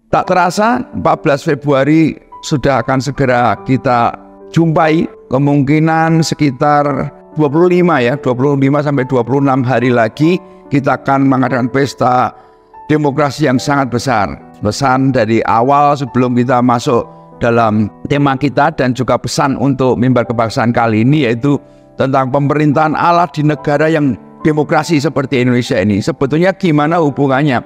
Tak terasa 14 Februari sudah akan segera kita jumpai, kemungkinan sekitar 25 sampai 26 hari lagi kita akan mengadakan pesta demokrasi yang sangat besar. Pesan dari awal sebelum kita masuk dalam tema kita dan juga pesan untuk mimbar kebangsaan kali ini yaitu tentang pemerintahan Allah di negara yang demokrasi seperti Indonesia ini. Sebetulnya gimana hubungannya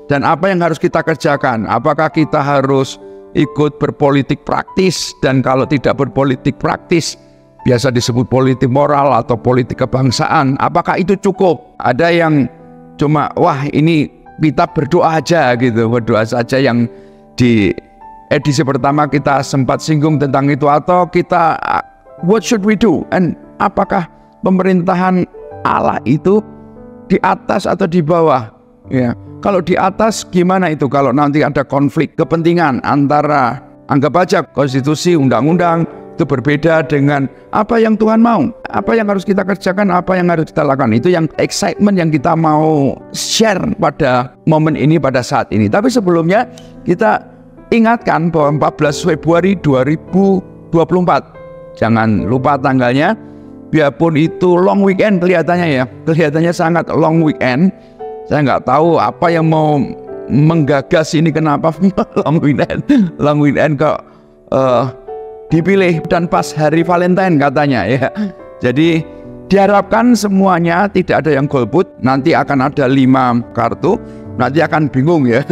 dan apa yang harus kita kerjakan? Apakah kita harus ikut berpolitik praktis, dan kalau tidak berpolitik praktis biasa disebut politik moral atau politik kebangsaan, apakah itu cukup? Ada yang cuma wah ini kita berdoa aja gitu, berdoa saja, yang di edisi pertama kita sempat singgung tentang itu, atau kita what should we do? And apakah pemerintahan Allah itu di atas atau di bawah? Ya, kalau di atas gimana itu kalau nanti ada konflik kepentingan antara, anggap aja konstitusi, undang-undang itu berbeda dengan apa yang Tuhan mau, apa yang harus kita kerjakan, apa yang harus kita lakukan. Itu yang excitement yang kita mau share pada momen ini, pada saat ini. Tapi sebelumnya kita ingatkan bahwa 14 Februari 2024, jangan lupa tanggalnya. Biarpun itu long weekend kelihatannya sangat long weekend. Saya nggak tahu apa yang mau menggagas ini, kenapa long weekend kok dipilih dan pas hari Valentine katanya ya. Jadi diharapkan semuanya tidak ada yang golput. Nanti akan ada 5 kartu. Nanti akan bingung ya,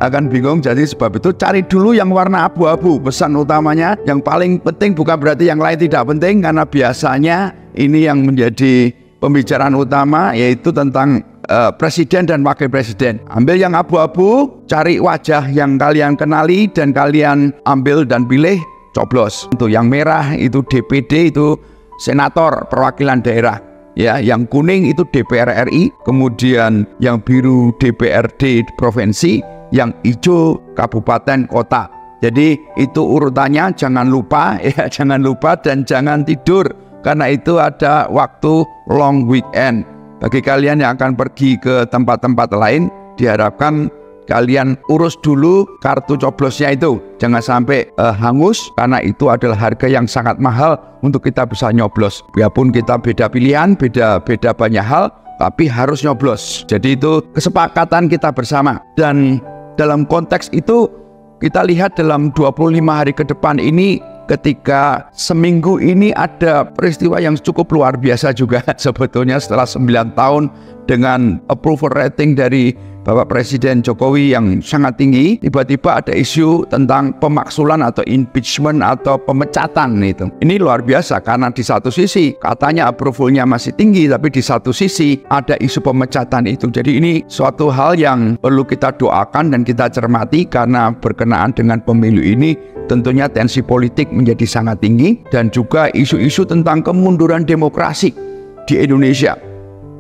akan bingung. Jadi sebab itu cari dulu yang warna abu-abu. Pesan utamanya yang paling penting, bukan berarti yang lain tidak penting, karena biasanya ini yang menjadi pembicaraan utama, yaitu tentang presiden dan wakil presiden. Ambil yang abu-abu, cari wajah yang kalian kenali dan kalian ambil dan pilih, coblos. Untuk yang merah itu DPD, itu senator perwakilan daerah. Ya, yang kuning itu DPR RI, kemudian yang biru DPRD provinsi, yang hijau kabupaten kota. Jadi itu urutannya, jangan lupa ya, jangan lupa dan jangan tidur karena itu ada waktu long weekend. Bagi kalian yang akan pergi ke tempat-tempat lain, diharapkan kalian urus dulu kartu coblosnya itu. Jangan sampai hangus, karena itu adalah harga yang sangat mahal untuk kita bisa nyoblos. Biarpun kita beda pilihan, beda banyak hal, tapi harus nyoblos. Jadi itu kesepakatan kita bersama. Dan dalam konteks itu kita lihat dalam 25 hari ke depan ini, ketika seminggu ini ada peristiwa yang cukup luar biasa juga sebetulnya. Setelah 9 tahun dengan approval rating dari Bapak Presiden Jokowi yang sangat tinggi, tiba-tiba ada isu tentang pemaksulan atau impeachment atau pemecatan itu. Ini luar biasa karena di satu sisi katanya approvalnya masih tinggi, tapi di satu sisi ada isu pemecatan itu. Jadi ini suatu hal yang perlu kita doakan dan kita cermati, karena berkenaan dengan pemilu ini tentunya tensi politik menjadi sangat tinggi, dan juga isu-isu tentang kemunduran demokrasi di Indonesia.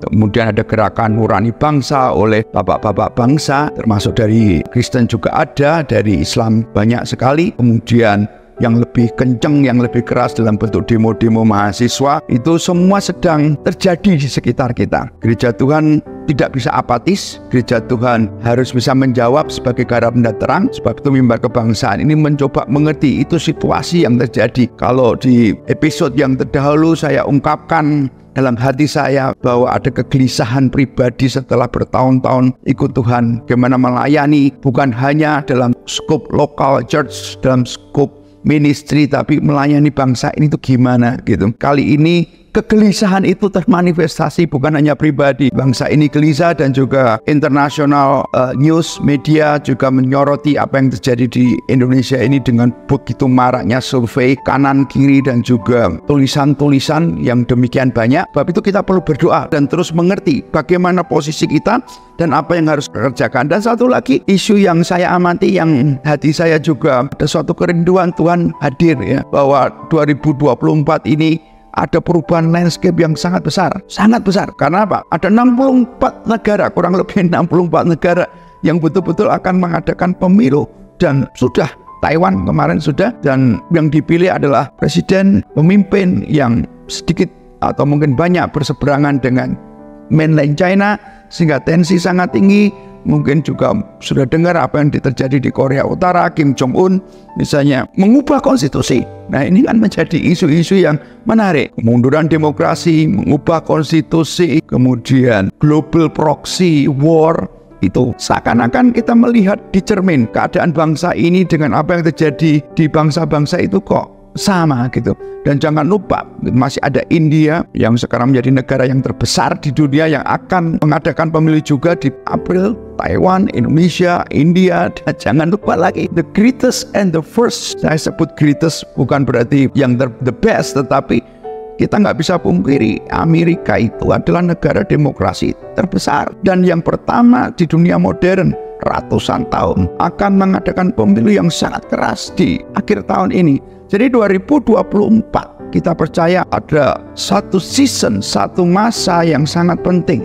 Kemudian ada gerakan nurani bangsa oleh bapak-bapak bangsa, termasuk dari Kristen juga ada, dari Islam banyak sekali. Kemudian yang lebih kenceng, yang lebih keras dalam bentuk demo-demo mahasiswa, itu semua sedang terjadi di sekitar kita. Gereja Tuhan tidak bisa apatis, gereja Tuhan harus bisa menjawab sebagai garda terang. Sebab itu mimbar kebangsaan ini mencoba mengerti itu situasi yang terjadi. Kalau di episode yang terdahulu saya ungkapkan dalam hati saya bahwa ada kegelisahan pribadi setelah bertahun-tahun ikut Tuhan, bagaimana melayani bukan hanya dalam skop lokal church, dalam skop ministry, tapi melayani bangsa ini tuh gimana gitu. Kali ini kegelisahan itu termanifestasi bukan hanya pribadi. Bangsa ini gelisah dan juga internasional news media juga menyoroti apa yang terjadi di Indonesia ini dengan begitu maraknya survei kanan kiri dan juga tulisan-tulisan yang demikian banyak. Sebab itu kita perlu berdoa dan terus mengerti bagaimana posisi kita dan apa yang harus dikerjakan. Dan satu lagi isu yang saya amati, yang hati saya juga ada suatu kerinduan Tuhan hadir ya, bahwa 2024 ini ada perubahan landscape yang sangat besar. Karena apa? Ada 64 negara, kurang lebih 64 negara yang betul-betul akan mengadakan pemilu. Dan sudah, Taiwan kemarin sudah, dan yang dipilih adalah presiden, pemimpin yang sedikit atau mungkin banyak berseberangan dengan mainland China, sehingga tensi sangat tinggi. mungkin juga sudah dengar apa yang terjadi di Korea Utara, Kim Jong Un misalnya mengubah konstitusi. Nah, ini kan menjadi isu-isu yang menarik. Kemunduran demokrasi, mengubah konstitusi, kemudian global proxy war. Itu seakan-akan kita melihat di cermin keadaan bangsa ini dengan apa yang terjadi di bangsa-bangsa itu kok sama gitu. Dan jangan lupa masih ada India yang sekarang menjadi negara yang terbesar di dunia yang akan mengadakan pemilu juga di April. Taiwan, Indonesia, India, dan jangan lupa lagi the greatest and the first. Saya sebut greatest bukan berarti yang the best, tetapi kita nggak bisa pungkiri Amerika itu adalah negara demokrasi terbesar dan yang pertama di dunia modern ratusan tahun akan mengadakan pemilu yang sangat keras di akhir tahun ini. Jadi 2024 kita percaya ada satu season, satu masa yang sangat penting.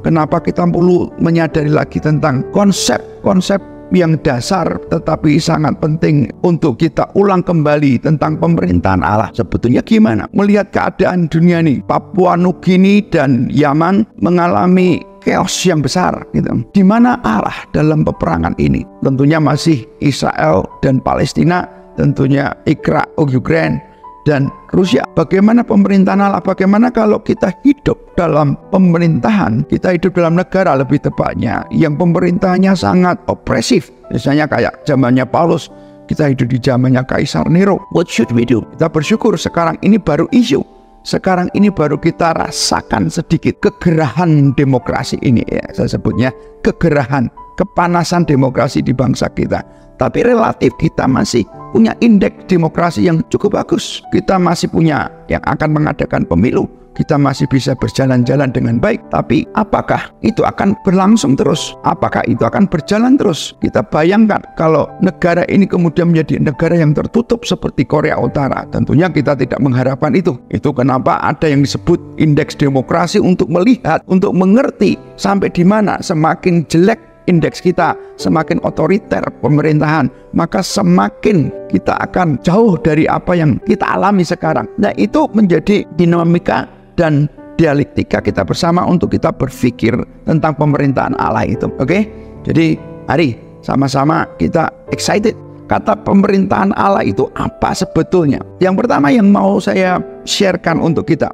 Kenapa kita perlu menyadari lagi tentang konsep-konsep yang dasar tetapi sangat penting untuk kita ulang kembali tentang pemerintahan Allah. Sebetulnya gimana melihat keadaan dunia ini? Papua Nugini dan Yaman mengalami chaos yang besar gitu. Di mana Allah dalam peperangan ini? Tentunya masih Israel dan Palestina, tentunya Ukraina dan Rusia. Bagaimana pemerintahan Allah? Bagaimana kalau kita hidup dalam pemerintahan, kita hidup dalam negara lebih tepatnya yang pemerintahannya sangat opresif. Misalnya kayak zamannya Paulus, kita hidup di zamannya Kaisar Nero. What should we do? Kita bersyukur sekarang ini baru isu. Sekarang ini baru kita rasakan sedikit kegerahan demokrasi ini ya, saya sebutnya kegerahan, kepanasan demokrasi di bangsa kita. Tapi relatif kita masih punya indeks demokrasi yang cukup bagus. Kita masih punya yang akan mengadakan pemilu. Kita masih bisa berjalan-jalan dengan baik. Tapi apakah itu akan berlangsung terus? Apakah itu akan berjalan terus? Kita bayangkan kalau negara ini kemudian menjadi negara yang tertutup seperti Korea Utara. Tentunya kita tidak mengharapkan itu. Itu kenapa ada yang disebut indeks demokrasi untuk melihat, untuk mengerti sampai di mana semakin jelek indeks kita, semakin otoriter pemerintahan, maka semakin kita akan jauh dari apa yang kita alami sekarang. Nah, itu menjadi dinamika dan dialektika kita bersama untuk kita berpikir tentang pemerintahan Allah itu. Oke? Jadi, mari sama-sama kita excited. Kata pemerintahan Allah itu apa sebetulnya? Yang pertama yang mau saya sharekan untuk kita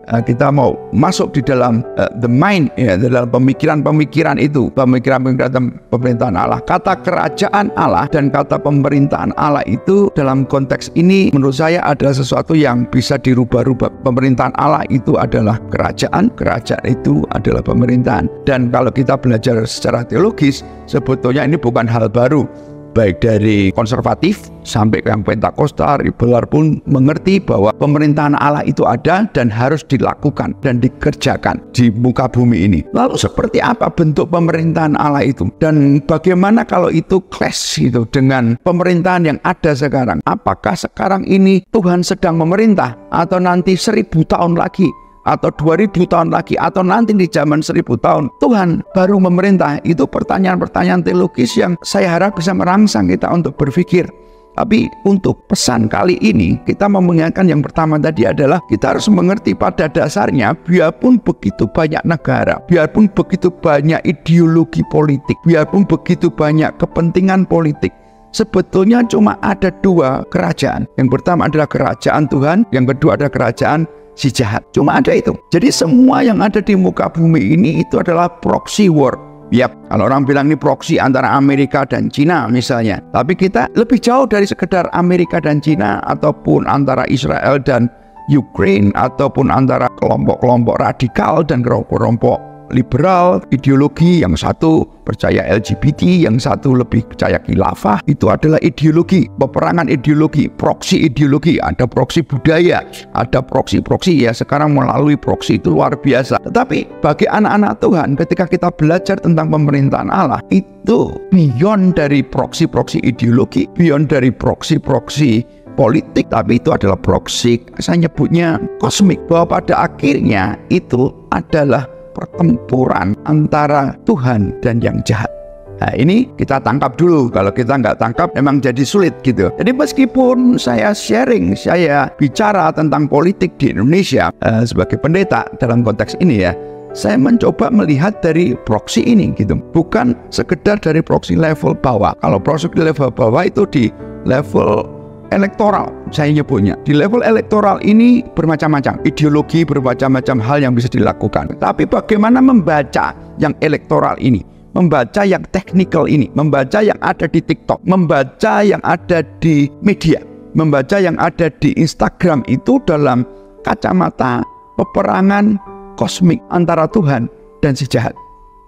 mau masuk di dalam the mind ya, dalam pemikiran-pemikiran itu, pemikiran-pemikiran pemerintahan Allah. Kata kerajaan Allah dan kata pemerintahan Allah itu dalam konteks ini menurut saya adalah sesuatu yang bisa dirubah-rubah. Pemerintahan Allah itu adalah kerajaan, kerajaan itu adalah pemerintahan. Dan kalau kita belajar secara teologis, sebetulnya ini bukan hal baru. Baik dari konservatif sampai ke yang Pentakosta, liberal pun mengerti bahwa pemerintahan Allah itu ada dan harus dilakukan dan dikerjakan di muka bumi ini. Lalu seperti apa bentuk pemerintahan Allah itu? Dan bagaimana kalau itu clash gitu dengan pemerintahan yang ada sekarang? Apakah sekarang ini Tuhan sedang memerintah atau nanti 1000 tahun lagi? Atau 2000 tahun lagi, atau nanti di zaman 1000 tahun Tuhan baru memerintah? Itu pertanyaan-pertanyaan teologis yang saya harap bisa merangsang kita untuk berpikir. Tapi untuk pesan kali ini kita mau mengingatkan yang pertama tadi adalah kita harus mengerti pada dasarnya biarpun begitu banyak negara, biarpun begitu banyak ideologi politik, biarpun begitu banyak kepentingan politik, sebetulnya cuma ada dua kerajaan. Yang pertama adalah kerajaan Tuhan, yang kedua adalah kerajaan si jahat. Cuma ada itu. Jadi semua yang ada di muka bumi ini itu adalah proxy war. Yap, kalau orang bilang ini proxy antara Amerika dan Cina misalnya. Tapi kita lebih jauh dari sekedar Amerika dan Cina, ataupun antara Israel dan Ukraina, ataupun antara kelompok-kelompok radikal dan kelompok-kelompok liberal, ideologi. Yang satu percaya LGBT, yang satu lebih percaya khilafah. Itu adalah ideologi, peperangan ideologi, proksi ideologi. Ada proksi budaya, ada proksi-proksi ya. Sekarang melalui proksi itu luar biasa. Tetapi bagi anak-anak Tuhan, ketika kita belajar tentang pemerintahan Allah, itu beyond dari proksi-proksi ideologi, beyond dari proksi-proksi politik, tapi itu adalah proksi, saya nyebutnya kosmik, bahwa pada akhirnya itu adalah pertempuran antara Tuhan dan yang jahat. Nah, ini kita tangkap dulu. Kalau kita nggak tangkap memang jadi sulit gitu. Jadi meskipun saya sharing, saya bicara tentang politik di Indonesia sebagai pendeta dalam konteks ini ya, saya mencoba melihat dari proksi ini gitu, bukan sekedar dari proksi level bawah. Kalau proksi level bawah itu di level elektoral, saya nyebutnya. Di level elektoral ini bermacam-macam ideologi, bermacam-macam hal yang bisa dilakukan. Tapi bagaimana membaca yang elektoral ini, membaca yang teknikal ini, membaca yang ada di TikTok, membaca yang ada di media, membaca yang ada di Instagram itu dalam kacamata peperangan kosmik antara Tuhan dan si jahat.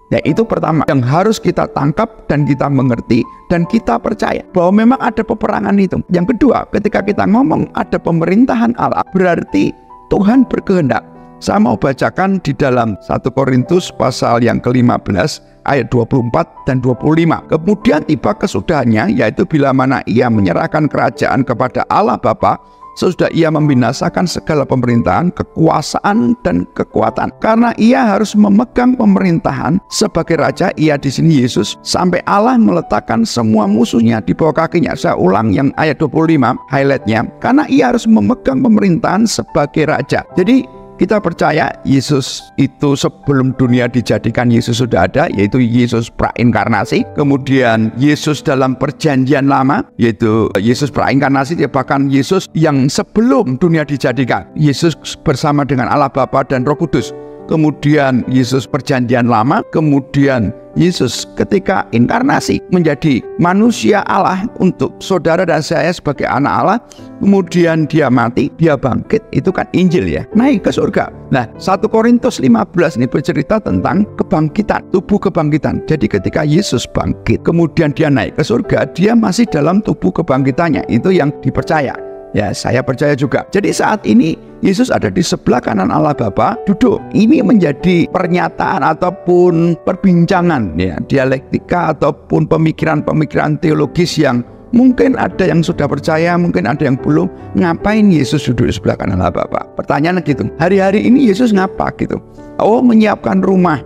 Ya, itu pertama yang harus kita tangkap dan kita mengerti dan kita percaya bahwa memang ada peperangan itu. Yang kedua, ketika kita ngomong ada pemerintahan Allah, berarti Tuhan berkehendak. Saya mau bacakan di dalam 1 Korintus pasal yang ke-15 ayat 24 dan 25. Kemudian tiba kesudahannya, yaitu bila mana ia menyerahkan kerajaan kepada Allah Bapa, sesudah ia membinasakan segala pemerintahan, kekuasaan dan kekuatan. Karena ia harus memegang pemerintahan sebagai raja, ia di sini Yesus, sampai Allah meletakkan semua musuhnya di bawah kakinya. Saya ulang yang ayat 25, highlightnya. Karena ia harus memegang pemerintahan sebagai raja. Jadi kita percaya Yesus itu sebelum dunia dijadikan Yesus sudah ada, yaitu Yesus prainkarnasi. Kemudian Yesus dalam perjanjian lama, yaitu Yesus prainkarnasi, bahkan Yesus yang sebelum dunia dijadikan, Yesus bersama dengan Allah Bapa dan Roh Kudus. Kemudian Yesus perjanjian lama, kemudian Yesus ketika inkarnasi menjadi manusia Allah untuk saudara dan saya sebagai anak Allah. Kemudian dia mati, dia bangkit, itu kan Injil ya, naik ke surga. Nah, 1 Korintus 15 ini bercerita tentang kebangkitan, tubuh kebangkitan. Jadi ketika Yesus bangkit, kemudian dia naik ke surga, dia masih dalam tubuh kebangkitannya. Itu yang dipercaya. Ya, saya percaya juga. Jadi saat ini Yesus ada di sebelah kanan Allah Bapa, duduk. Ini menjadi pernyataan ataupun perbincangan, ya, dialektika ataupun pemikiran-pemikiran teologis yang mungkin ada yang sudah percaya, mungkin ada yang belum. Ngapain Yesus duduk di sebelah kanan Allah Bapa? Pertanyaan gitu. Hari-hari ini Yesus ngapa gitu? Oh, menyiapkan rumah,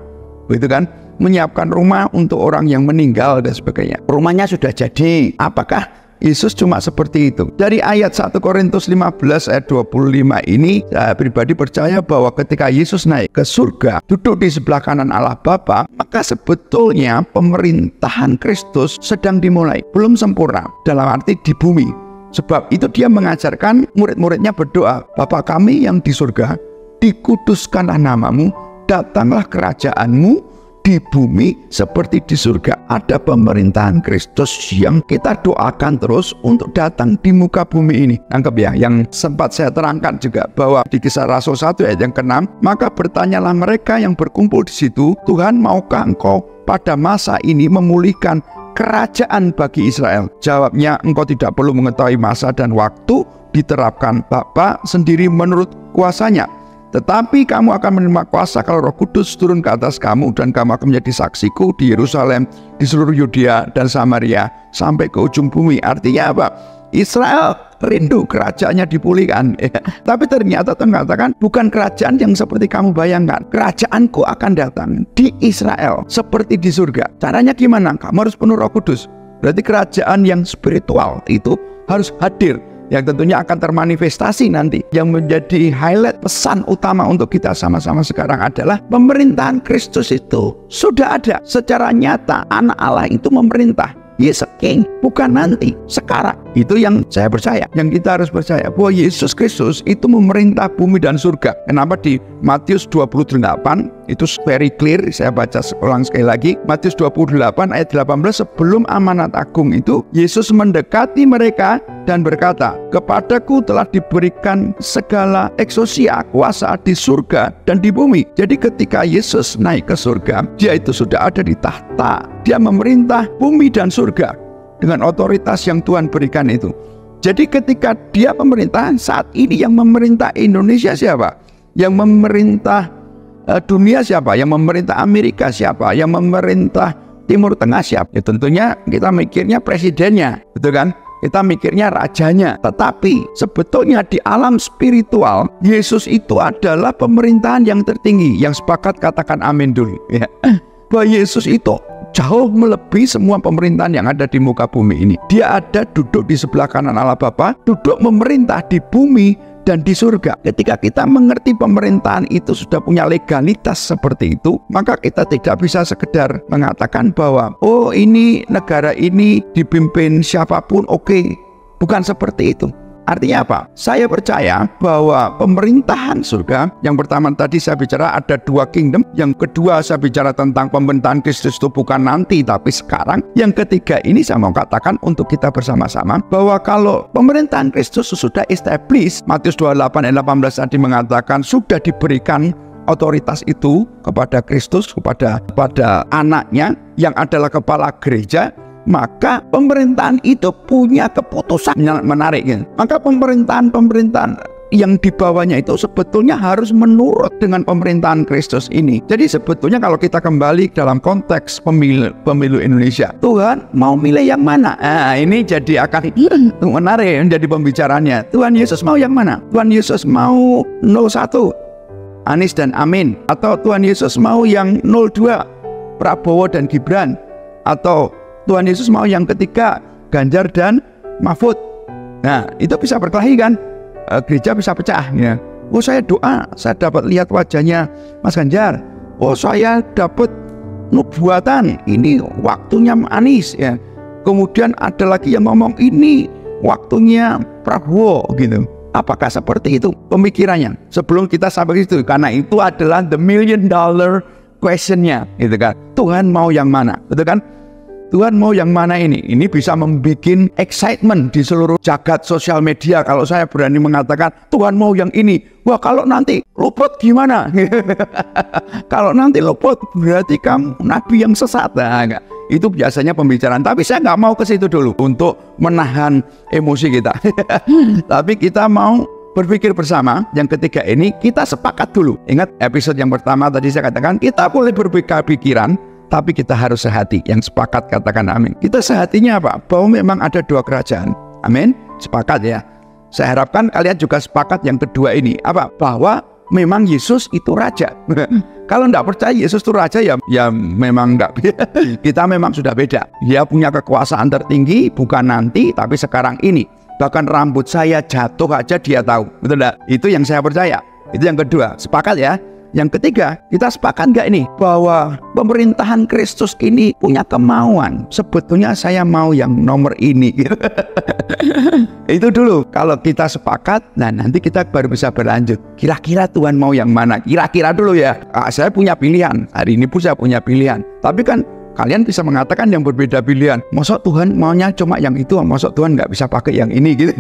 begitu kan? Menyiapkan rumah untuk orang yang meninggal dan sebagainya. Rumahnya sudah jadi. Apakah Yesus cuma seperti itu? Dari ayat 1 Korintus 15 ayat 25 ini, saya pribadi percaya bahwa ketika Yesus naik ke surga, duduk di sebelah kanan Allah Bapa, maka sebetulnya pemerintahan Kristus sedang dimulai. Belum sempurna, dalam arti di bumi. Sebab itu dia mengajarkan murid-muridnya berdoa, Bapa kami yang di surga, dikuduskanlah namamu, datanglah kerajaanmu di bumi seperti di surga. Ada pemerintahan Kristus yang kita doakan terus untuk datang di muka bumi ini. Nangkep ya, yang sempat saya terangkan juga bahwa di Kisah Rasul 1 ayat yang ke-6, maka bertanyalah mereka yang berkumpul di situ, Tuhan maukah engkau pada masa ini memulihkan kerajaan bagi Israel? Jawabnya, engkau tidak perlu mengetahui masa dan waktu, diterapkan Bapa sendiri menurut kuasanya. Tetapi kamu akan menerima kuasa kalau Roh Kudus turun ke atas kamu, dan kamu akan menjadi saksiku di Yerusalem, di seluruh Yudea dan Samaria, sampai ke ujung bumi. Artinya apa? Israel rindu kerajaannya dipulihkan. Tapi ternyata mengatakan bukan kerajaan yang seperti kamu bayangkan. Kerajaanku akan datang di Israel seperti di surga. Caranya gimana? Kamu harus penuh Roh Kudus. Berarti kerajaan yang spiritual itu harus hadir, yang tentunya akan termanifestasi nanti. Yang menjadi highlight pesan utama untuk kita sama-sama sekarang adalah pemerintahan Kristus itu sudah ada secara nyata. Anak Allah itu memerintah. Yesus King, bukan nanti, sekarang. Itu yang saya percaya, yang kita harus percaya, bahwa Yesus Kristus itu memerintah bumi dan surga. Kenapa di Matius 28 itu very clear, saya baca ulang sekali lagi. Matius 28 ayat 18, sebelum amanat agung itu, Yesus mendekati mereka dan berkata, kepadaku telah diberikan segala eksosia, kuasa di surga dan di bumi. Jadi ketika Yesus naik ke surga, dia itu sudah ada di tahta. Dia memerintah bumi dan surga dengan otoritas yang Tuhan berikan itu. Jadi ketika dia memerintah, saat ini yang memerintah Indonesia siapa? Yang memerintah dunia siapa? Yang memerintah Amerika siapa? Yang memerintah Timur Tengah siapa? Ya tentunya kita mikirnya presidennya, betul kan? Kita mikirnya rajanya. Tetapi sebetulnya di alam spiritual, Yesus itu adalah pemerintahan yang tertinggi. Yang sepakat katakan amin dulu ya. Bahwa Yesus itu jauh melebihi semua pemerintahan yang ada di muka bumi ini. Dia ada duduk di sebelah kanan Allah Bapa, duduk memerintah di bumi dan di surga. Ketika kita mengerti pemerintahan itu sudah punya legalitas seperti itu, maka kita tidak bisa sekedar mengatakan bahwa oh ini negara ini dipimpin siapapun oke. Bukan seperti itu. Artinya apa? Saya percaya bahwa pemerintahan surga, yang pertama tadi saya bicara ada 2 kingdom, yang kedua saya bicara tentang pemerintahan Kristus itu bukan nanti tapi sekarang, yang ketiga ini saya mau katakan untuk kita bersama-sama bahwa kalau pemerintahan Kristus sudah established, Matius 28 ayat 18 tadi mengatakan sudah diberikan otoritas itu kepada Kristus, kepada anaknya yang adalah kepala gereja, maka pemerintahan itu punya keputusan yang menarik ya. Maka pemerintahan yang di bawahnya itu sebetulnya harus menurut dengan pemerintahan Kristus ini. Jadi sebetulnya kalau kita kembali dalam konteks pemilu Indonesia, Tuhan mau milih yang mana? Nah, ini jadi akan menarik menjadi pembicaranya. Tuhan Yesus mau yang mana? Tuhan Yesus mau 01 Anies dan Amin, atau Tuhan Yesus mau yang 02 Prabowo dan Gibran, atau Tuhan Yesus mau yang ketiga Ganjar dan Mahfud. Nah, itu bisa berkelahi kan? Gereja bisa pecah ya. Oh saya doa, saya dapat lihat wajahnya Mas Ganjar. Oh saya dapat nubuatan, ini waktunya Anies ya. Kemudian ada lagi yang ngomong ini waktunya Prabowo gitu. Apakah seperti itu pemikirannya? Sebelum kita sampai situ, karena itu adalah the $1 million questionnya, gitu kan? Tuhan mau yang mana, betul kan? Tuhan mau yang mana ini? Ini bisa membuat excitement di seluruh jagat sosial media. Kalau saya berani mengatakan Tuhan mau yang ini. Wah kalau nanti luput gimana? Kalau nanti luput berarti kamu nabi yang sesat. Nah, enggak. Itu biasanya pembicaraan. Tapi saya nggak mau ke situ dulu untuk menahan emosi kita. Tapi kita mau berpikir bersama. Yang ketiga ini kita sepakat dulu. Ingat episode yang pertama tadi saya katakan kita boleh berbeda pikiran, tapi kita harus sehati. Yang sepakat katakan amin. Kita sehatinya apa? Bahwa memang ada 2 kerajaan. Amin. Sepakat ya. Saya harapkan kalian juga sepakat yang kedua ini. Apa? Bahwa memang Yesus itu raja. Kalau tidak percaya Yesus itu raja ya memang tidak. Kita memang sudah beda. Dia punya kekuasaan tertinggi bukan nanti tapi sekarang ini. Bahkan rambut saya jatuh aja dia tahu. Betul tidak? Itu yang saya percaya. Itu yang kedua. Sepakat ya. Yang ketiga, kita sepakat nggak ini bahwa pemerintahan Kristus ini punya kemauan. Sebetulnya saya mau yang nomor ini. Itu dulu. Kalau kita sepakat, nah nanti kita baru bisa berlanjut. Kira-kira Tuhan mau yang mana? Kira-kira dulu ya. Saya punya pilihan. Hari ini pun saya punya pilihan. Tapi kan kalian bisa mengatakan yang berbeda pilihan. Masa Tuhan maunya cuma yang itu, masa Tuhan nggak bisa pakai yang ini gitu.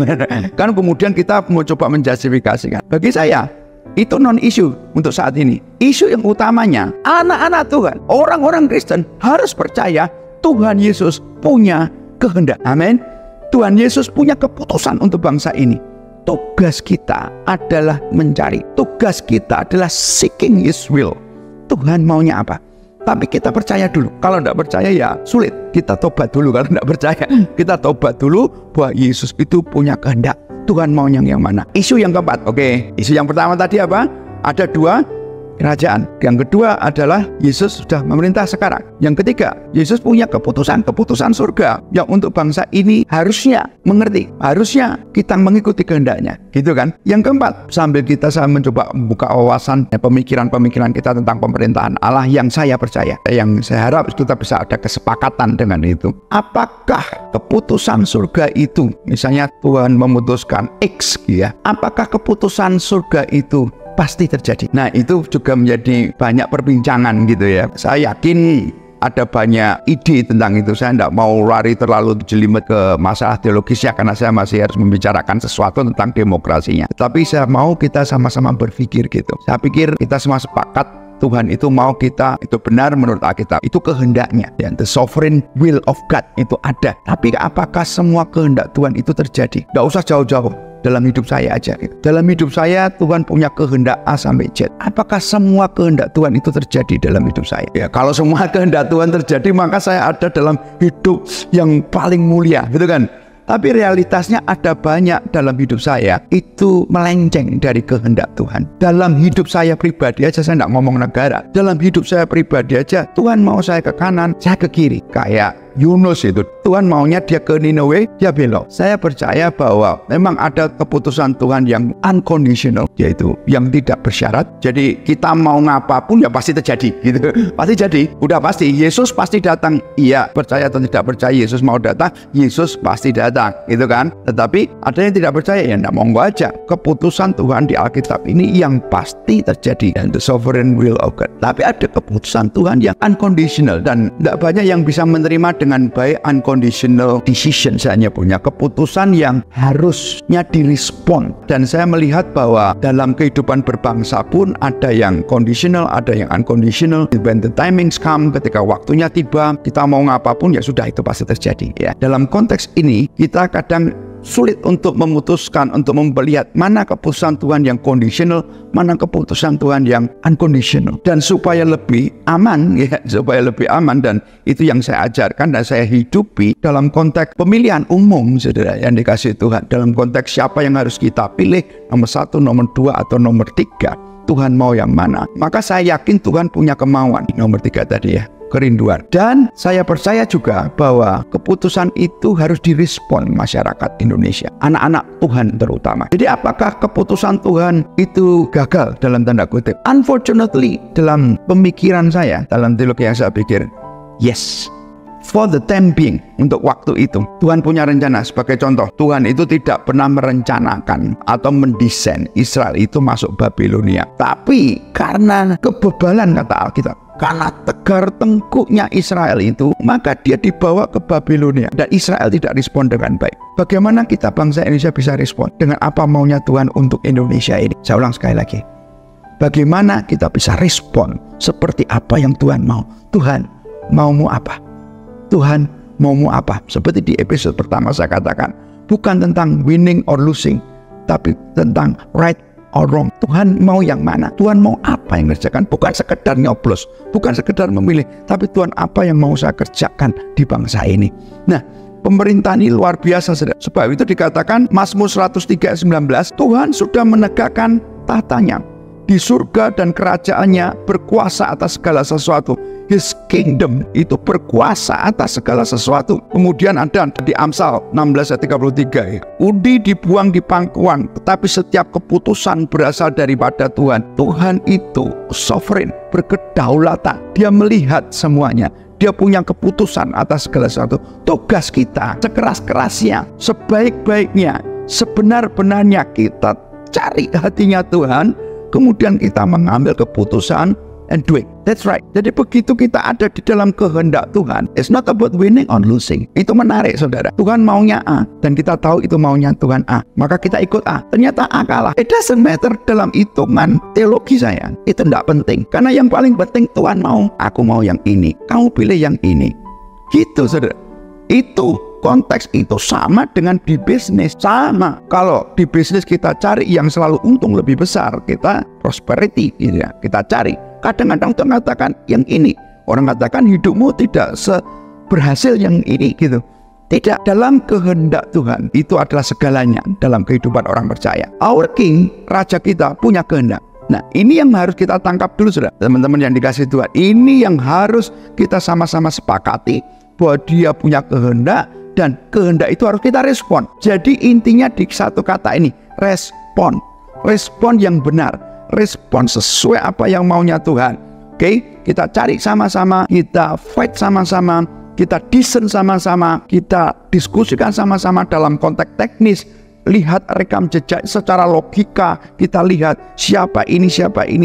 Kan kemudian kita mau coba menjustifikasikan. Bagi saya itu non-isu untuk saat ini. Isu yang utamanya anak-anak Tuhan, orang-orang Kristen harus percaya Tuhan Yesus punya kehendak. Amin. Tuhan Yesus punya keputusan untuk bangsa ini. Tugas kita adalah mencari. Tugas kita adalah seeking His will. Tuhan maunya apa? Tapi kita percaya dulu. Kalau tidak percaya ya sulit. Kita tobat dulu. Kalau tidak percaya kita tobat dulu bahwa Yesus itu punya kehendak. Tuhan mau yang mana? Isu yang keempat. Oke. Isu yang pertama tadi apa? Ada 2 kerajaan. Yang kedua adalah Yesus sudah memerintah sekarang. Yang ketiga, Yesus punya keputusan surga yang untuk bangsa ini harusnya mengerti, harusnya kita mengikuti kehendaknya, gitu kan? Yang keempat, sambil saya mencoba membuka wawasan pemikiran-pemikiran kita tentang pemerintahan Allah yang saya percaya, yang saya harap kita bisa ada kesepakatan dengan itu. Apakah keputusan surga itu, misalnya Tuhan memutuskan X, ya? Apakah keputusan surga itu pasti terjadi? Nah itu juga menjadi banyak perbincangan gitu ya. Saya yakin ada banyak ide tentang itu. Saya tidak mau lari terlalu jelimet ke masalah teologisnya karena saya masih harus membicarakan sesuatu tentang demokrasinya. Tapi saya mau kita sama-sama berpikir gitu. Saya pikir kita semua sepakat Tuhan itu mau kita, itu benar menurut Alkitab, itu kehendaknya ya, the sovereign will of God itu ada. Tapi apakah semua kehendak Tuhan itu terjadi? Tidak usah jauh-jauh, dalam hidup saya aja gitu. Dalam hidup saya Tuhan punya kehendak A sampai Z. Apakah semua kehendak Tuhan itu terjadi dalam hidup saya? Ya kalau semua kehendak Tuhan terjadi maka saya ada dalam hidup yang paling mulia, gitu kan? Tapi realitasnya ada banyak dalam hidup saya itu melenceng dari kehendak Tuhan. Dalam hidup saya pribadi aja, saya tidak ngomong negara. Dalam hidup saya pribadi aja, Tuhan mau saya ke kanan, saya ke kiri. Kayak Yunus itu. Tuhan maunya dia ke Niniwe, dia belok. Saya percaya bahwa memang ada keputusan Tuhan yang unconditional, yaitu yang tidak bersyarat. Jadi kita mau ngapapun ya pasti terjadi gitu. Pasti jadi, udah pasti. Yesus pasti datang. Iya, percaya atau tidak percaya Yesus mau datang, Yesus pasti datang, gitu kan. Tetapi ada yang tidak percaya, ya enggak, monggo aja. Keputusan Tuhan di Alkitab ini yang pasti terjadi, dan the sovereign will of God. Tapi ada keputusan Tuhan yang unconditional, dan tidak banyak yang bisa menerima dengan baik unconditional decision. Saya hanya punya keputusan yang harusnya direspon. Dan saya melihat bahwa dalam kehidupan berbangsa pun ada yang conditional, ada yang unconditional. When the timings come, ketika waktunya tiba, kita mau ngapapun ya sudah, itu pasti terjadi ya. Dalam konteks ini kita kadang sulit untuk memutuskan, untuk melihat mana keputusan Tuhan yang conditional, mana keputusan Tuhan yang unconditional. Dan supaya lebih aman ya, supaya lebih aman, dan itu yang saya ajarkan dan saya hidupi dalam konteks pemilihan umum, saudara, yang dikasih Tuhan. Dalam konteks siapa yang harus kita pilih, nomor 1, nomor 2, atau nomor 3. Tuhan mau yang mana? Maka saya yakin Tuhan punya kemauan. Nomor 3 tadi ya, kerinduan. Dan saya percaya juga bahwa keputusan itu harus direspon masyarakat Indonesia, anak-anak Tuhan terutama. Jadi apakah keputusan Tuhan itu gagal dalam tanda kutip? Unfortunately, dalam pemikiran saya, dalam teologi yang saya pikir, yes. For the time being, untuk waktu itu Tuhan punya rencana. Sebagai contoh, Tuhan itu tidak pernah merencanakan atau mendesain Israel itu masuk Babilonia. Tapi karena kebebalan, kata Alkitab, karena tegar tengkuknya Israel itu, maka dia dibawa ke Babilonia. Dan Israel tidak respon dengan baik. Bagaimana kita bangsa Indonesia bisa respon dengan apa maunya Tuhan untuk Indonesia ini? Saya ulang sekali lagi. Bagaimana kita bisa respon seperti apa yang Tuhan mau? Tuhan maumu apa? Tuhan maumu apa? Seperti di episode pertama saya katakan, bukan tentang winning or losing, tapi tentang right or wrong. Tuhan mau yang mana? Tuhan mau apa yang kerjakan? Bukan sekedar nyoblos, bukan sekedar memilih, tapi Tuhan apa yang mau saya kerjakan di bangsa ini. Nah, pemerintah ini luar biasa. Sebab itu dikatakan Mazmur 103:19, Tuhan sudah menegakkan tahtanya di surga dan kerajaannya berkuasa atas segala sesuatu. His kingdom itu berkuasa atas segala sesuatu. Kemudian ada di Amsal 16:33 ya. Undi dibuang di pangkuan, tetapi setiap keputusan berasal daripada Tuhan. Tuhan itu sovereign, berkedaulatan. Dia melihat semuanya. Dia punya keputusan atas segala sesuatu. Tugas kita sekeras-kerasnya, sebaik-baiknya, sebenar-benarnya kita cari hatinya Tuhan. Kemudian kita mengambil keputusan and do it. That's right. Jadi begitu kita ada di dalam kehendak Tuhan, it's not about winning or losing. Itu menarik, saudara. Tuhan maunya A, dan kita tahu itu maunya Tuhan A. Maka kita ikut A. Ternyata A kalah. It doesn't matter dalam hitungan teologi saya. Itu tidak penting. Karena yang paling penting Tuhan mau. Aku mau yang ini. Kamu pilih yang ini. Gitu, saudara. Itu konteks itu sama dengan di bisnis. Sama. Kalau di bisnis kita cari yang selalu untung lebih besar, kita prosperity gitu ya. Kita cari. Kadang-kadang orang mengatakan yang ini. Orang katakan hidupmu tidak seberhasil yang ini gitu. Tidak, dalam kehendak Tuhan itu adalah segalanya dalam kehidupan orang percaya. Our King, Raja kita, punya kehendak. Nah, ini yang harus kita tangkap dulu, saudara. Teman-teman yang dikasih Tuhan, ini yang harus kita sama-sama sepakati, bahwa dia punya kehendak, dan kehendak itu harus kita respon. Jadi intinya di satu kata ini, respon. Respon yang benar, respon sesuai apa yang maunya Tuhan. Oke, kita cari sama-sama, kita fight sama-sama, kita desain sama-sama, kita diskusikan sama-sama dalam konteks teknis. Lihat rekam jejak secara logika, kita lihat siapa ini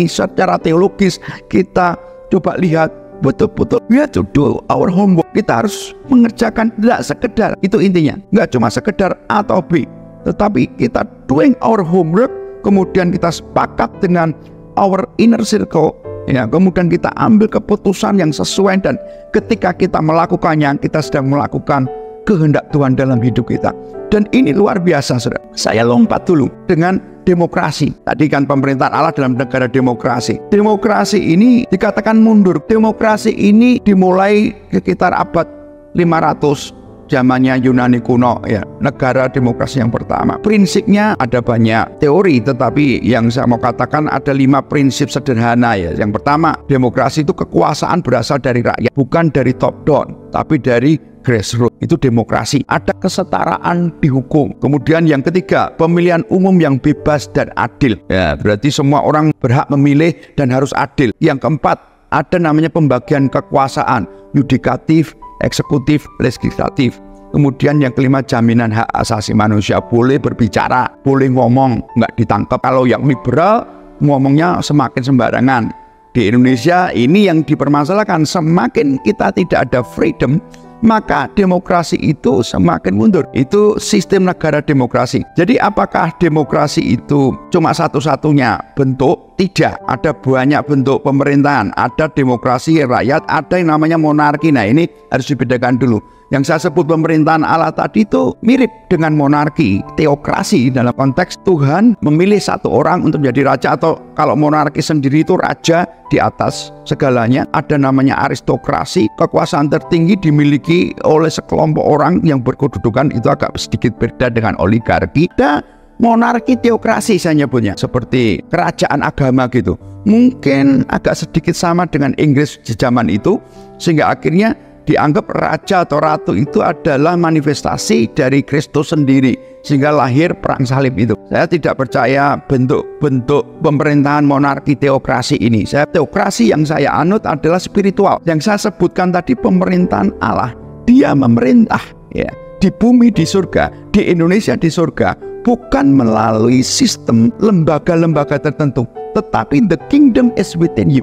secara teologis, kita coba lihat betul-betul. We have to do our homework. Kita harus mengerjakan, tidak sekedar, itu intinya, nggak cuma sekedar A atau B, tetapi kita doing our homework, kemudian kita sepakat dengan our inner circle, ya, kemudian kita ambil keputusan yang sesuai, dan ketika kita melakukannya, kita sedang melakukan kehendak Tuhan dalam hidup kita. Dan ini luar biasa, saudara. Saya lompat dulu dengan demokrasi. Tadi kan pemerintahan Allah dalam negara demokrasi. Demokrasi ini dikatakan mundur. Demokrasi ini dimulai sekitar abad 500, zamannya Yunani kuno, ya, negara demokrasi yang pertama. Prinsipnya ada banyak teori, tetapi yang saya mau katakan ada 5 prinsip sederhana, ya. Yang pertama, demokrasi itu kekuasaan berasal dari rakyat, bukan dari top down, tapi dari grassroots, itu demokrasi. Ada kesetaraan di hukum. Kemudian yang ketiga, pemilihan umum yang bebas dan adil. Ya, berarti semua orang berhak memilih dan harus adil. Yang keempat, ada namanya pembagian kekuasaan, yudikatif, eksekutif, legislatif. Kemudian yang kelima, jaminan hak asasi manusia, boleh berbicara, boleh ngomong, nggak ditangkap. Kalau yang liberal, ngomongnya semakin sembarangan. Di Indonesia ini yang dipermasalahkan, semakin kita tidak ada freedom, maka demokrasi itu semakin mundur. Itu sistem negara demokrasi. Jadi apakah demokrasi itu cuma satu-satunya bentuk? Tidak, ada banyak bentuk pemerintahan. Ada demokrasi rakyat, ada yang namanya monarki. Nah, ini harus dibedakan dulu. Yang saya sebut pemerintahan Allah tadi itu mirip dengan monarki, teokrasi dalam konteks Tuhan memilih satu orang untuk menjadi raja, atau kalau monarki sendiri itu raja di atas segalanya. Ada namanya aristokrasi, kekuasaan tertinggi dimiliki oleh sekelompok orang yang berkedudukan, itu agak sedikit berbeda dengan oligarki. Dan monarki teokrasi saya nyebutnya, seperti kerajaan agama gitu. Mungkin agak sedikit sama dengan Inggris di zaman itu, sehingga akhirnya dianggap raja atau ratu itu adalah manifestasi dari Kristus sendiri, sehingga lahir perang salib itu. Saya tidak percaya bentuk-bentuk pemerintahan monarki teokrasi ini. Teokrasi yang saya anut adalah spiritual. Yang saya sebutkan tadi pemerintahan Allah. Dia memerintah ya, di bumi di surga, di Indonesia di surga, bukan melalui sistem lembaga-lembaga tertentu, tetapi the kingdom is within you.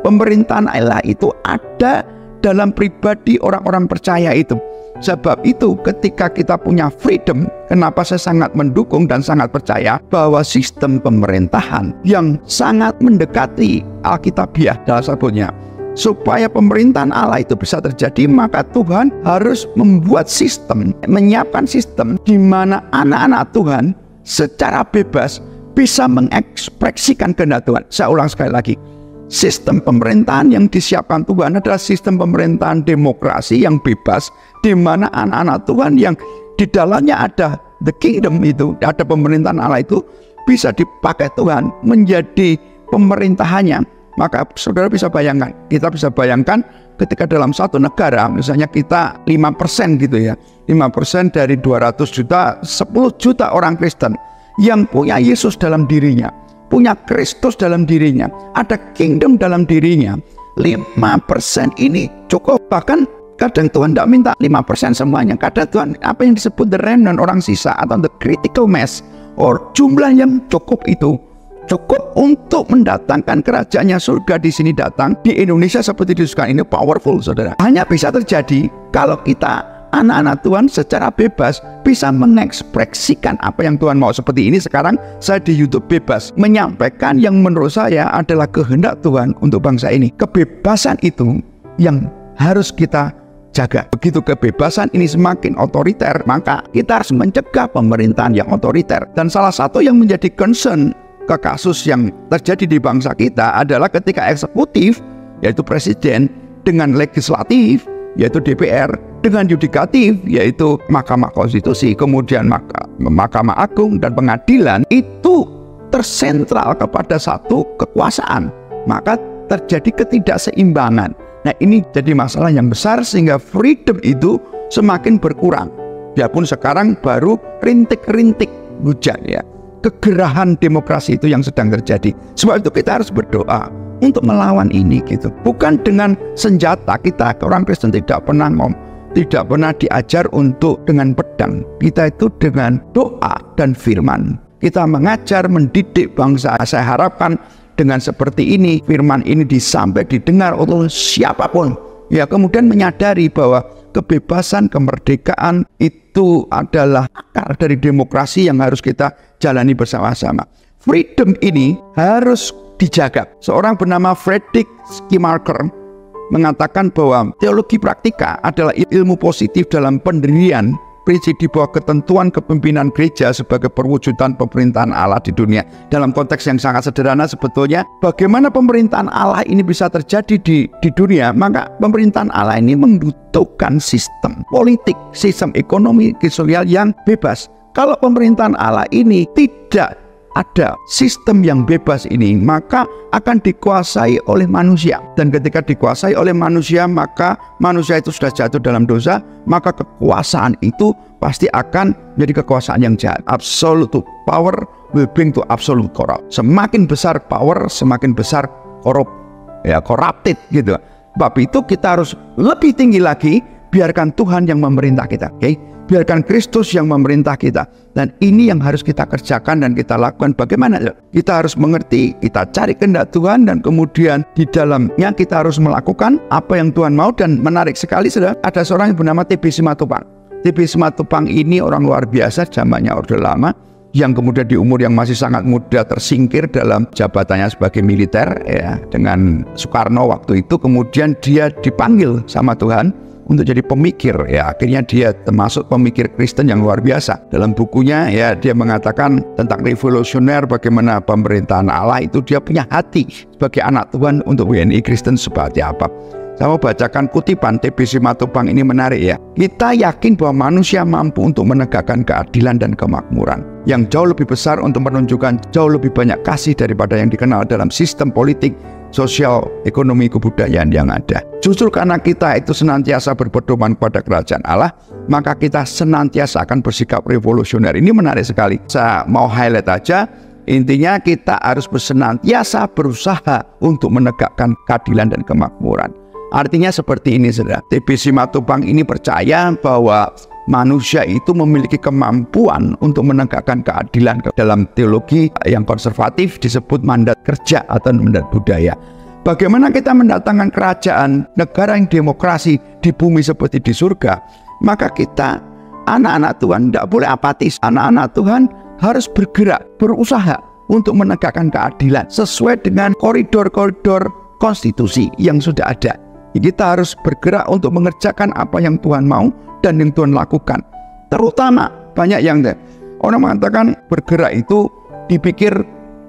Pemerintahan Allah itu ada dalam pribadi orang-orang percaya itu. Sebab itu ketika kita punya freedom, kenapa saya sangat mendukung dan sangat percaya bahwa sistem pemerintahan yang sangat mendekati Alkitabiah dalam sebutnya, supaya pemerintahan Allah itu bisa terjadi, maka Tuhan harus membuat sistem, menyiapkan sistem di mana anak-anak Tuhan secara bebas bisa mengekspresikan kehendak Tuhan. Saya ulang sekali lagi. Sistem pemerintahan yang disiapkan Tuhan adalah sistem pemerintahan demokrasi yang bebas, di mana anak-anak Tuhan yang di dalamnya ada the kingdom itu, ada pemerintahan Allah itu, bisa dipakai Tuhan menjadi pemerintahannya. Maka saudara bisa bayangkan, kita bisa bayangkan ketika dalam satu negara, misalnya kita 5% gitu ya, 5% dari 200 juta, 10 juta orang Kristen yang punya Yesus dalam dirinya, punya Kristus dalam dirinya, ada kingdom dalam dirinya. 5% ini cukup. Bahkan kadang Tuhan tidak minta 5% semuanya. Kadang Tuhan apa yang disebut the remnant, orang sisa atau the critical mass, or jumlah yang cukup itu cukup untuk mendatangkan kerajaannya surga di sini datang. Di Indonesia seperti disukai ini powerful, saudara. Hanya bisa terjadi kalau kita anak-anak Tuhan secara bebas bisa mengekspresikan apa yang Tuhan mau. Seperti ini sekarang saya di YouTube bebas menyampaikan yang menurut saya adalah kehendak Tuhan untuk bangsa ini. Kebebasan itu yang harus kita jaga. Begitu kebebasan ini semakin otoriter, maka kita harus mencegah pemerintahan yang otoriter. Dan salah satu yang menjadi concern ke kasus yang terjadi di bangsa kita adalah ketika eksekutif, yaitu presiden, dengan legislatif, yaitu DPR, dengan yudikatif, yaitu Mahkamah Konstitusi, kemudian Mahkamah Agung dan pengadilan, itu tersentral kepada satu kekuasaan, maka terjadi ketidakseimbangan. Nah, ini jadi masalah yang besar, sehingga freedom itu semakin berkurang. Biarpun sekarang baru rintik-rintik hujan ya, kegerahan demokrasi itu yang sedang terjadi. Sebab itu kita harus berdoa untuk melawan ini gitu. Bukan dengan senjata. Kita orang Kristen tidak pernah diajar untuk dengan pedang. Kita itu dengan doa dan firman. Kita mengajar, mendidik bangsa. Saya harapkan dengan seperti ini, firman ini didengar oleh siapapun. Ya, kemudian menyadari bahwa kebebasan, kemerdekaan itu adalah akar dari demokrasi yang harus kita jalani bersama-sama. Freedom ini harus dijaga. Seorang bernama Friedrich Schleiermacher mengatakan bahwa teologi praktika adalah ilmu positif dalam pendirian prinsip di bawah ketentuan kepemimpinan gereja sebagai perwujudan pemerintahan Allah di dunia. Dalam konteks yang sangat sederhana sebetulnya, bagaimana pemerintahan Allah ini bisa terjadi di dunia, maka pemerintahan Allah ini membutuhkan sistem politik, sistem ekonomi, sosial yang bebas. Kalau pemerintahan Allah ini tidak ada sistem yang bebas ini, maka akan dikuasai oleh manusia. Dan ketika dikuasai oleh manusia, maka manusia itu sudah jatuh dalam dosa, maka kekuasaan itu pasti akan menjadi kekuasaan yang jahat. Absolute power will bring to absolute corrupt. Semakin besar power, semakin besar corrupted gitu. Sebab itu kita harus lebih tinggi lagi, biarkan Tuhan yang memerintah kita. Biarkan Kristus yang memerintah kita. Dan ini yang harus kita kerjakan dan kita lakukan. Bagaimana? Kita harus mengerti, kita cari kehendak Tuhan, dan kemudian di dalamnya kita harus melakukan apa yang Tuhan mau. Dan menarik sekali, saudara, ada seorang yang bernama TB Simatupang. TB Simatupang ini orang luar biasa, zamannya Orde Lama, yang kemudian di umur yang masih sangat muda tersingkir dalam jabatannya sebagai militer ya, dengan Soekarno waktu itu. Kemudian dia dipanggil sama Tuhan untuk jadi pemikir ya, akhirnya dia termasuk pemikir Kristen yang luar biasa. Dalam bukunya ya, dia mengatakan tentang revolusioner, bagaimana pemerintahan Allah itu dia punya hati sebagai anak Tuhan untuk WNI Kristen seperti apa. Saya mau bacakan kutipan TB Simatupang, ini menarik ya. Kita yakin bahwa manusia mampu untuk menegakkan keadilan dan kemakmuran yang jauh lebih besar untuk menunjukkan jauh lebih banyak kasih daripada yang dikenal dalam sistem politik, sosial, ekonomi, kebudayaan yang ada. Justru karena kita itu senantiasa berpedoman pada kerajaan Allah, maka kita senantiasa akan bersikap revolusioner. Ini menarik sekali. Saya mau highlight aja. Intinya kita harus senantiasa berusaha untuk menegakkan keadilan dan kemakmuran. Artinya seperti ini, saudara. TB Simatupang ini percaya bahwa manusia itu memiliki kemampuan untuk menegakkan keadilan. Dalam teologi yang konservatif disebut mandat kerja atau mandat budaya. Bagaimana kita mendatangkan kerajaan negara yang demokrasi di bumi seperti di surga? Maka kita, anak-anak Tuhan, tidak boleh apatis. Anak-anak Tuhan harus bergerak, berusaha untuk menegakkan keadilan sesuai dengan koridor-koridor konstitusi yang sudah ada. Kita harus bergerak untuk mengerjakan apa yang Tuhan mau dan yang Tuhan lakukan. Terutama banyak yang orang mengatakan bergerak itu dipikir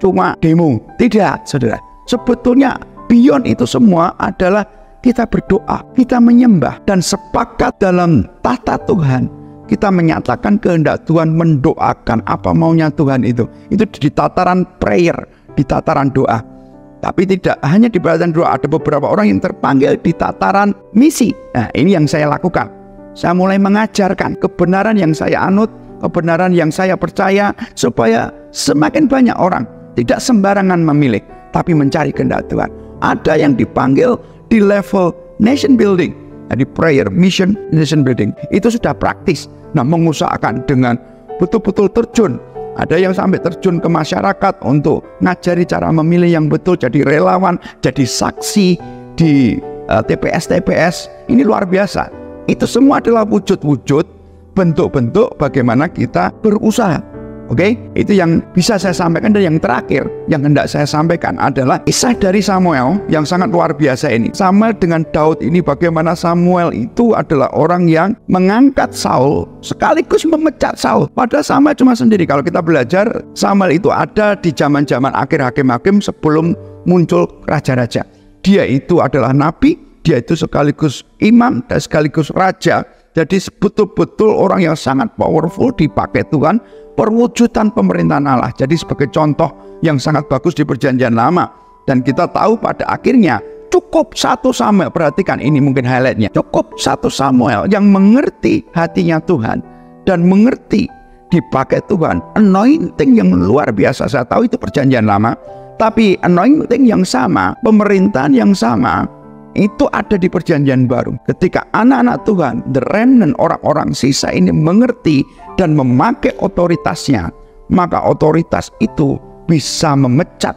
cuma demo. Tidak, saudara. Sebetulnya beyond itu semua adalah kita berdoa, kita menyembah dan sepakat dalam tata Tuhan. Kita menyatakan kehendak Tuhan, mendoakan apa maunya Tuhan itu. Itu di tataran prayer, di tataran doa. Tapi tidak hanya di tataran doa, ada beberapa orang yang terpanggil di tataran misi. Nah, ini yang saya lakukan. Saya mulai mengajarkan kebenaran yang saya anut, kebenaran yang saya percaya, supaya semakin banyak orang tidak sembarangan memilih, tapi mencari kehendak Tuhan. Ada yang dipanggil di level nation building, di prayer, mission, nation building. Itu sudah praktis. Nah, mengusahakan dengan betul-betul terjun. Ada yang sampai terjun ke masyarakat untuk ngajari cara memilih yang betul, jadi relawan, jadi saksi di TPS-TPS. Ini luar biasa. Itu semua adalah wujud-wujud, bentuk-bentuk bagaimana kita berusaha. Oke, itu yang bisa saya sampaikan. Dan yang terakhir yang hendak saya sampaikan adalah kisah dari Samuel yang sangat luar biasa ini. Samuel dengan Daud ini, bagaimana Samuel itu adalah orang yang mengangkat Saul sekaligus memecat Saul. Padahal Samuel cuma sendiri. Kalau kita belajar, Samuel itu ada di zaman-zaman akhir hakim-hakim sebelum muncul raja-raja. Dia itu adalah nabi, dia itu sekaligus imam dan sekaligus raja. Jadi betul-betul orang yang sangat powerful, dipakai Tuhan, perwujudan pemerintahan Allah. Jadi sebagai contoh yang sangat bagus di Perjanjian Lama. Dan kita tahu pada akhirnya cukup satu Samuel, perhatikan ini mungkin highlightnya, cukup satu Samuel yang mengerti hatinya Tuhan dan mengerti dipakai Tuhan. Anointing yang luar biasa. Saya tahu itu Perjanjian Lama, tapi anointing yang sama, pemerintahan yang sama, itu ada di Perjanjian Baru. Ketika anak-anak Tuhan, the remnant, orang-orang sisa ini mengerti dan memakai otoritasnya, maka otoritas itu bisa memecat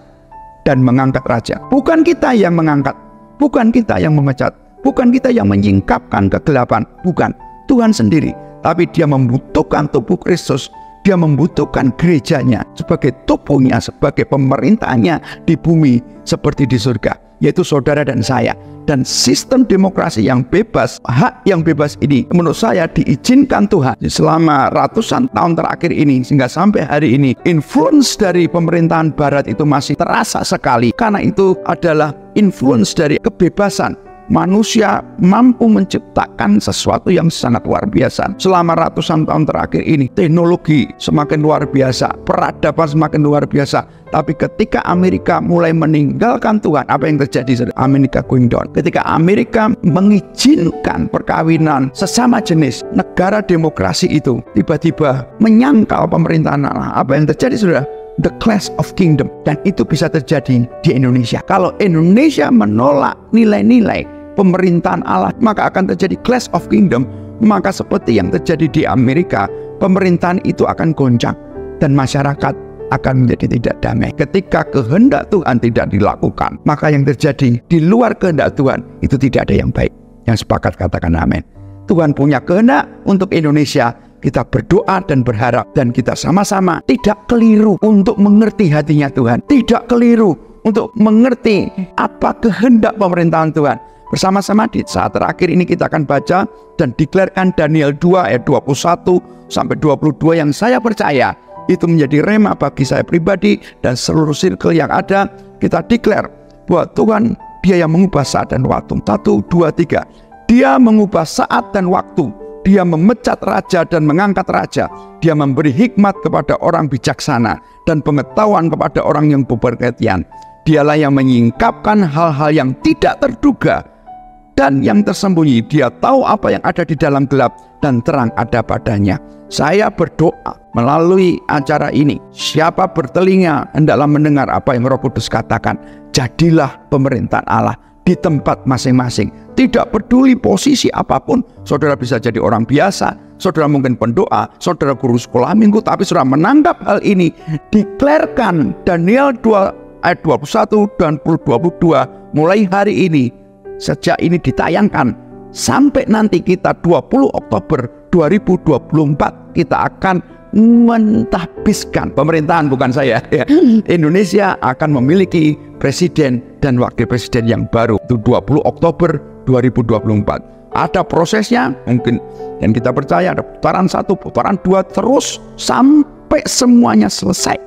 dan mengangkat raja. Bukan kita yang mengangkat, bukan kita yang memecat, bukan kita yang menyingkapkan kegelapan, bukan. Tuhan sendiri. Tapi dia membutuhkan tubuh Kristus, dia membutuhkan gerejanya sebagai tubuhnya, sebagai pemerintahnya di bumi seperti di surga, yaitu saudara dan saya. Dan sistem demokrasi yang bebas, hak yang bebas ini menurut saya diizinkan Tuhan selama ratusan tahun terakhir ini, sehingga sampai hari ini influence dari pemerintahan barat itu masih terasa sekali. Karena itu adalah influence dari kebebasan manusia mampu menciptakan sesuatu yang sangat luar biasa. Selama ratusan tahun terakhir ini, teknologi semakin luar biasa, peradaban semakin luar biasa. Tapi ketika Amerika mulai meninggalkan Tuhan, apa yang terjadi? Amerika going down. Ketika Amerika mengizinkan perkawinan sesama jenis, negara demokrasi itu tiba-tiba menyangkal pemerintahan Allah. Apa yang terjadi, saudara? The clash of kingdom. Dan itu bisa terjadi di Indonesia. Kalau Indonesia menolak nilai-nilai pemerintahan Allah, maka akan terjadi clash of kingdom. Maka seperti yang terjadi di Amerika, pemerintahan itu akan goncang dan masyarakat akan menjadi tidak damai. Ketika kehendak Tuhan tidak dilakukan, maka yang terjadi di luar kehendak Tuhan itu tidak ada yang baik. Yang sepakat katakan amin. Tuhan punya kehendak untuk Indonesia. Kita berdoa dan berharap, dan kita sama-sama tidak keliru untuk mengerti hatinya Tuhan, tidak keliru untuk mengerti apa kehendak pemerintahan Tuhan. Bersama-sama di saat terakhir ini kita akan baca dan deklarkan Daniel 2 ayat 21 sampai 22 yang saya percaya itu menjadi rema bagi saya pribadi dan seluruh circle yang ada. Kita declare bahwa Tuhan, Dia yang mengubah saat dan waktu. 1, 2, 3. Dia mengubah saat dan waktu. Dia memecat raja dan mengangkat raja. Dia memberi hikmat kepada orang bijaksana dan pengetahuan kepada orang yang berpengertian. Dialah yang menyingkapkan hal-hal yang tidak terduga dan yang tersembunyi. Dia tahu apa yang ada di dalam gelap dan terang ada padanya. Saya berdoa melalui acara ini, siapa bertelinga hendaklah mendengar apa yang Roh Kudus katakan. Jadilah pemerintahan Allah di tempat masing-masing. Tidak peduli posisi apapun, saudara bisa jadi orang biasa, saudara mungkin pendoa, saudara guru sekolah minggu, tapi saudara menangkap hal ini. Deklarkan Daniel 2 ayat 21 dan 22 mulai hari ini. Sejak ini ditayangkan sampai nanti kita 20 Oktober 2024 kita akan mentahbiskan pemerintahan, bukan saya ya. Indonesia akan memiliki presiden dan wakil presiden yang baru itu 20 Oktober 2024. Ada prosesnya mungkin, dan kita percaya ada putaran 1, putaran 2, terus sampai semuanya selesai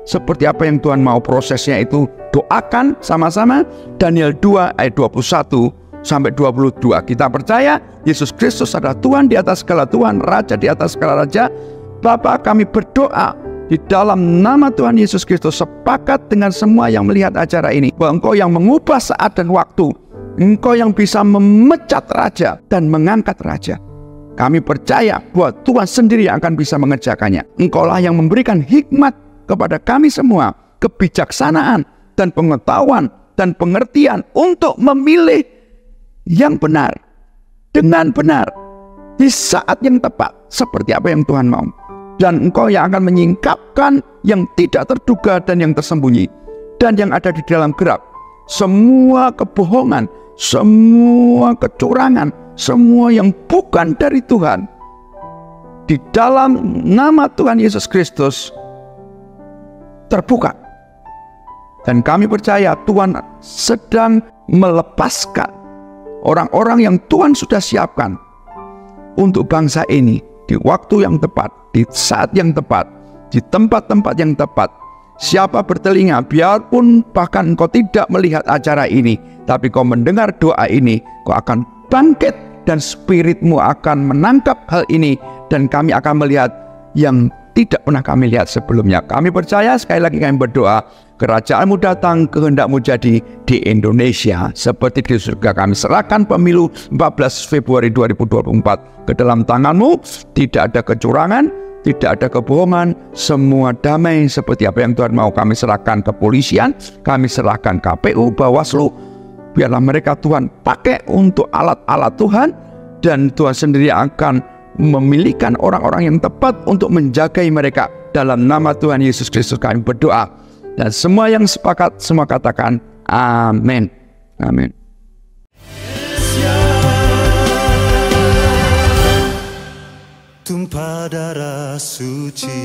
seperti apa yang Tuhan mau. Prosesnya itu doakan sama-sama Daniel 2 ayat 21 sampai 22. Kita percaya Yesus Kristus adalah Tuhan di atas segala Tuhan, Raja di atas segala Raja. Bapa, kami berdoa di dalam nama Tuhan Yesus Kristus, sepakat dengan semua yang melihat acara ini, bahwa Engkau yang mengubah saat dan waktu, Engkau yang bisa memecat raja dan mengangkat raja. Kami percaya bahwa Tuhan sendiri yang akan bisa mengerjakannya. Engkaulah yang memberikan hikmat kepada kami semua, kebijaksanaan dan pengetahuan dan pengertian untuk memilih yang benar dengan benar di saat yang tepat seperti apa yang Tuhan mau. Dan Engkau yang akan menyingkapkan yang tidak terduga dan yang tersembunyi dan yang ada di dalam gelap, semua kebohongan, semua kecurangan, semua yang bukan dari Tuhan. Di dalam nama Tuhan Yesus Kristus terbuka. Dan kami percaya Tuhan sedang melepaskan orang-orang yang Tuhan sudah siapkan untuk bangsa ini di waktu yang tepat, di saat yang tepat, di tempat-tempat yang tepat. Siapa bertelinga, biarpun bahkan engkau tidak melihat acara ini, tapi kau mendengar doa ini, kau akan bangkit dan spiritmu akan menangkap hal ini, dan kami akan melihat yang tidak pernah kami lihat sebelumnya. Kami percaya, sekali lagi kami berdoa, kerajaanmu datang, kehendakmu jadi di Indonesia seperti di surga. Kami serahkan pemilu 14 Februari 2024 ke dalam tanganmu. Tidak ada kecurangan, tidak ada kebohongan, semua damai seperti apa yang Tuhan mau. Kami serahkan kepolisian, kami serahkan KPU, Bawaslu. Biarlah mereka Tuhan pakai untuk alat-alat Tuhan, dan Tuhan sendiri akan memilihkan orang-orang yang tepat untuk menjagai mereka. Dalam nama Tuhan Yesus Kristus kami berdoa. Dan semua yang sepakat, semua katakan amin. Amin. Tumpah darah suci